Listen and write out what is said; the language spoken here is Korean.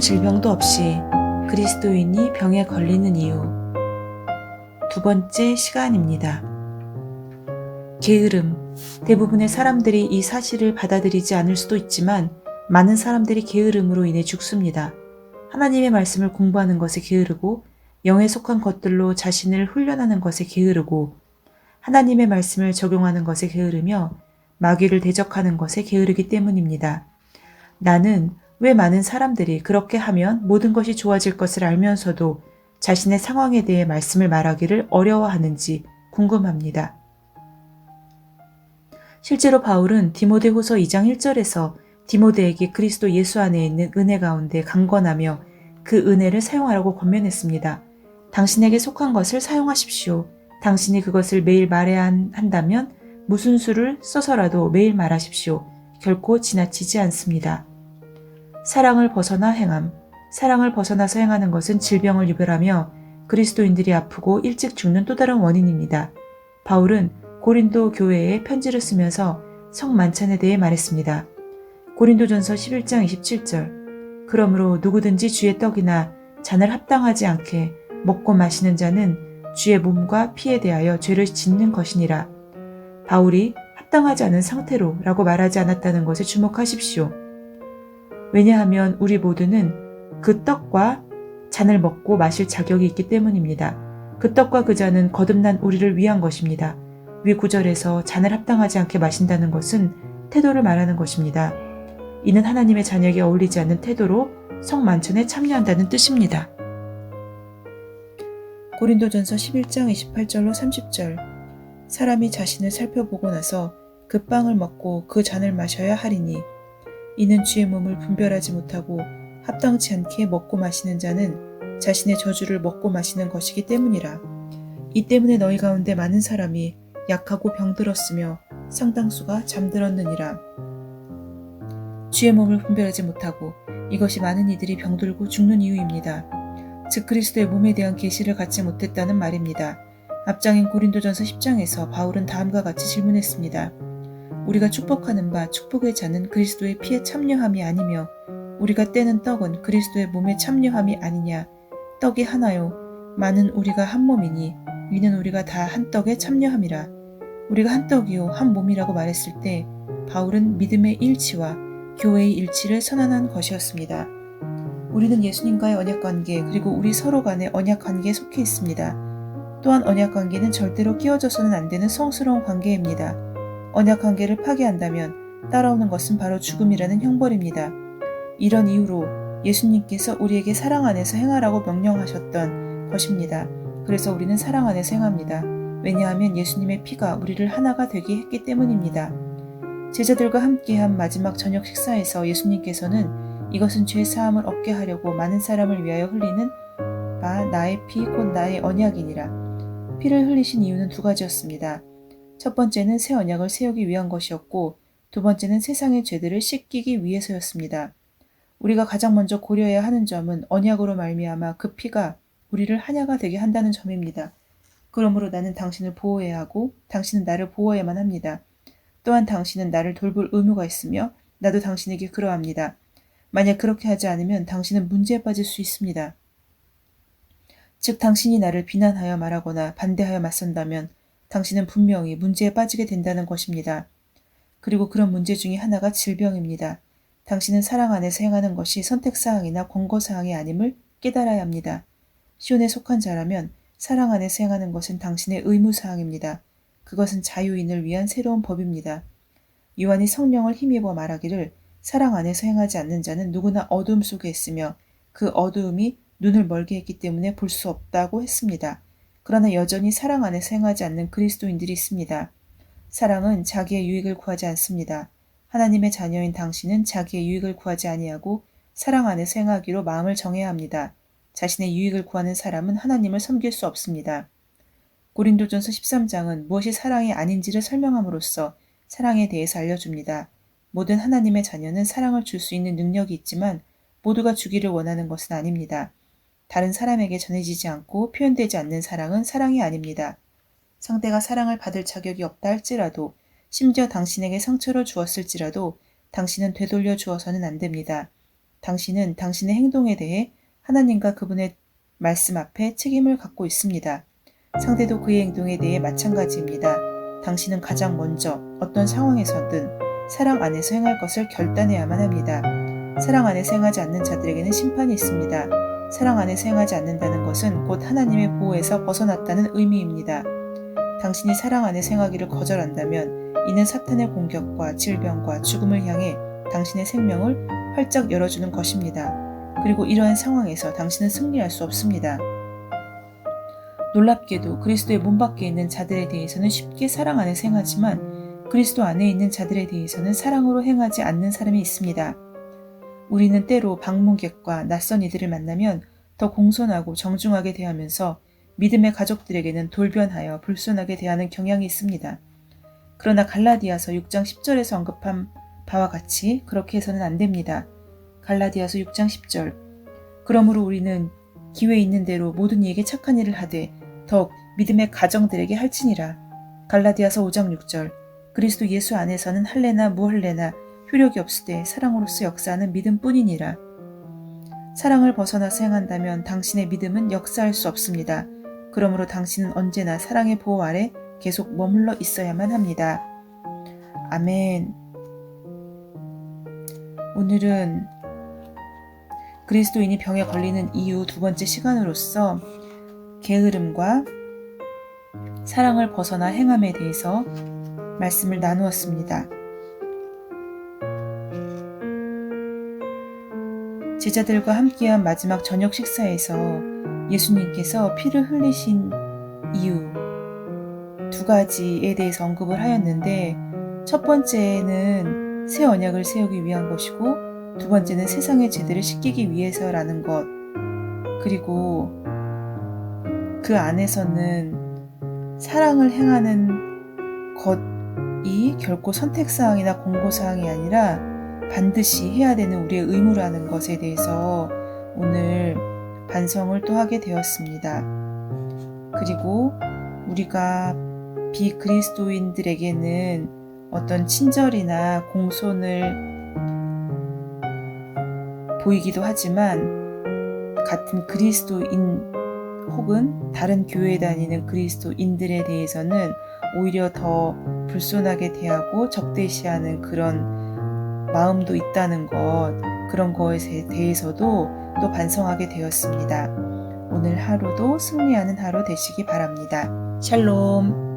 질병도 없이 그리스도인이 병에 걸리는 이유. 두 번째 시간입니다. 게으름. 대부분의 사람들이 이 사실을 받아들이지 않을 수도 있지만 많은 사람들이 게으름으로 인해 죽습니다. 하나님의 말씀을 공부하는 것에 게으르고 영에 속한 것들로 자신을 훈련하는 것에 게으르고 하나님의 말씀을 적용하는 것에 게으르며 마귀를 대적하는 것에 게으르기 때문입니다. 나는 왜 많은 사람들이 그렇게 하면 모든 것이 좋아질 것을 알면서도 자신의 상황에 대해 말씀을 말하기를 어려워하는지 궁금합니다. 실제로 바울은 디모데후서 2장 1절에서 디모데에게 그리스도 예수 안에 있는 은혜 가운데 강권하며 그 은혜를 사용하라고 권면했습니다. 당신에게 속한 것을 사용하십시오. 당신이 그것을 매일 말해야 한다면 무슨 수를 써서라도 매일 말하십시오. 결코 지나치지 않습니다. 사랑을 벗어나 행함. 사랑을 벗어나서 행하는 것은 질병을 유발하며 그리스도인들이 아프고 일찍 죽는 또 다른 원인입니다. 바울은 고린도 교회에 편지를 쓰면서 성만찬에 대해 말했습니다. 고린도전서 11장 27절. 그러므로 누구든지 주의 떡이나 잔을 합당하지 않게 먹고 마시는 자는 주의 몸과 피에 대하여 죄를 짓는 것이니라. 바울이 합당하지 않은 상태로 라고 말하지 않았다는 것에 주목하십시오. 왜냐하면 우리 모두는 그 떡과 잔을 먹고 마실 자격이 있기 때문입니다. 그 떡과 그 잔은 거듭난 우리를 위한 것입니다. 위 구절에서 잔을 합당하지 않게 마신다는 것은 태도를 말하는 것입니다. 이는 하나님의 자녀에게 어울리지 않는 태도로 성만찬에 참여한다는 뜻입니다. 고린도전서 11장 28절로 30절. 사람이 자신을 살펴보고 나서 그 빵을 먹고 그 잔을 마셔야 하리니 이는 주의 몸을 분별하지 못하고 합당치 않게 먹고 마시는 자는 자신의 저주를 먹고 마시는 것이기 때문이라. 이 때문에 너희 가운데 많은 사람이 약하고 병들었으며 상당수가 잠들었느니라. 주의 몸을 분별하지 못하고 이것이 많은 이들이 병들고 죽는 이유입니다. 즉 그리스도의 몸에 대한 계시를 갖지 못했다는 말입니다. 앞장인 고린도전서 10장에서 바울은 다음과 같이 질문했습니다. 우리가 축복하는 바 축복의 잔은 그리스도의 피에 참여함이 아니며 우리가 떼는 떡은 그리스도의 몸에 참여함이 아니냐. 떡이 하나요 많은 우리가 한 몸이니 이는 우리가 다 한 떡에 참여함이라. 우리가 한 떡이요 한 몸이라고 말했을 때 바울은 믿음의 일치와 교회의 일치를 선언한 것이었습니다. 우리는 예수님과의 언약관계 그리고 우리 서로 간의 언약관계에 속해 있습니다. 또한 언약관계는 절대로 끼워져서는 안 되는 성스러운 관계입니다. 언약관계를 파괴한다면 따라오는 것은 바로 죽음이라는 형벌입니다. 이런 이유로 예수님께서 우리에게 사랑 안에서 행하라고 명령하셨던 것입니다. 그래서 우리는 사랑 안에서 행합니다. 왜냐하면 예수님의 피가 우리를 하나가 되게 했기 때문입니다. 제자들과 함께한 마지막 저녁 식사에서 예수님께서는 이것은 죄 사함을 얻게 하려고 많은 사람을 위하여 흘리는 바 나의 피 곧 나의 언약이니라. 피를 흘리신 이유는 두 가지였습니다. 첫 번째는 새 언약을 세우기 위한 것이었고 두 번째는 세상의 죄들을 씻기기 위해서였습니다. 우리가 가장 먼저 고려해야 하는 점은 언약으로 말미암아 그 피가 우리를 하나가 되게 한다는 점입니다. 그러므로 나는 당신을 보호해야 하고 당신은 나를 보호해야만 합니다. 또한 당신은 나를 돌볼 의무가 있으며 나도 당신에게 그러합니다. 만약 그렇게 하지 않으면 당신은 문제에 빠질 수 있습니다. 즉 당신이 나를 비난하여 말하거나 반대하여 맞선다면 당신은 분명히 문제에 빠지게 된다는 것입니다. 그리고 그런 문제 중에 하나가 질병입니다. 당신은 사랑 안에서 행하는 것이 선택사항이나 권고사항이 아님을 깨달아야 합니다. 시온에 속한 자라면 사랑 안에서 행하는 것은 당신의 의무사항입니다. 그것은 자유인을 위한 새로운 법입니다. 요한이 성령을 힘입어 말하기를 사랑 안에서 행하지 않는 자는 누구나 어두움 속에 있으며 그 어두움이 눈을 멀게 했기 때문에 볼 수 없다고 했습니다. 그러나 여전히 사랑 안에서 행하지 않는 그리스도인들이 있습니다. 사랑은 자기의 유익을 구하지 않습니다. 하나님의 자녀인 당신은 자기의 유익을 구하지 아니하고 사랑 안에서 행하기로 마음을 정해야 합니다. 자신의 유익을 구하는 사람은 하나님을 섬길 수 없습니다. 고린도전서 13장은 무엇이 사랑이 아닌지를 설명함으로써 사랑에 대해서 알려줍니다. 모든 하나님의 자녀는 사랑을 줄 수 있는 능력이 있지만 모두가 주기를 원하는 것은 아닙니다. 다른 사람에게 전해지지 않고 표현되지 않는 사랑은 사랑이 아닙니다. 상대가 사랑을 받을 자격이 없다 할지라도 심지어 당신에게 상처를 주었을지라도 당신은 되돌려 주어서는 안 됩니다. 당신은 당신의 행동에 대해 하나님과 그분의 말씀 앞에 책임을 갖고 있습니다. 상대도 그의 행동에 대해 마찬가지입니다. 당신은 가장 먼저 어떤 상황에서든 사랑 안에서 행할 것을 결단해야만 합니다. 사랑 안에서 행하지 않는 자들에게는 심판이 있습니다. 사랑 안에서 행하지 않는다는 것은 곧 하나님의 보호에서 벗어났다는 의미입니다. 당신이 사랑 안에서 행하기를 거절한다면 이는 사탄의 공격과 질병과 죽음을 향해 당신의 생명을 활짝 열어주는 것입니다. 그리고 이러한 상황에서 당신은 승리할 수 없습니다. 놀랍게도 그리스도의 몸 밖에 있는 자들에 대해서는 쉽게 사랑 안에서 행하지만 그리스도 안에 있는 자들에 대해서는 사랑으로 행하지 않는 사람이 있습니다. 우리는 때로 방문객과 낯선 이들을 만나면 더 공손하고 정중하게 대하면서 믿음의 가족들에게는 돌변하여 불손하게 대하는 경향이 있습니다. 그러나 갈라디아서 6장 10절에서 언급한 바와 같이 그렇게 해서는 안 됩니다. 갈라디아서 6장 10절 그러므로 우리는 기회 있는 대로 모든 이에게 착한 일을 하되 더욱 믿음의 가정들에게 할지니라. 갈라디아서 5장 6절 그리스도 예수 안에서는 할례나 무할례나 효력이 없으되 사랑으로서 역사하는 믿음뿐이니라. 사랑을 벗어나서 행한다면 당신의 믿음은 역사할 수 없습니다. 그러므로 당신은 언제나 사랑의 보호 아래 계속 머물러 있어야만 합니다. 아멘. 오늘은 그리스도인이 병에 걸리는 이유 두 번째 시간으로서 게으름과 사랑을 벗어나 행함에 대해서 말씀을 나누었습니다. 제자들과 함께한 마지막 저녁 식사에서 예수님께서 피를 흘리신 이유 두 가지에 대해서 언급을 하였는데 첫 번째는 새 언약을 세우기 위한 것이고 두 번째는 세상의 죄들을 씻기기 위해서라는 것 그리고 그 안에서는 사랑을 행하는 것이 결코 선택사항이나 공고사항이 아니라 반드시 해야 되는 우리의 의무라는 것에 대해서 오늘 반성을 또 하게 되었습니다. 그리고 우리가 비그리스도인들에게는 어떤 친절이나 공손을 보이기도 하지만 같은 그리스도인 혹은 다른 교회에 다니는 그리스도인들에 대해서는 오히려 더 불손하게 대하고 적대시하는 그런 마음도 있다는 것, 그런 것에 대해서도 또 반성하게 되었습니다. 오늘 하루도 승리하는 하루 되시기 바랍니다. 샬롬.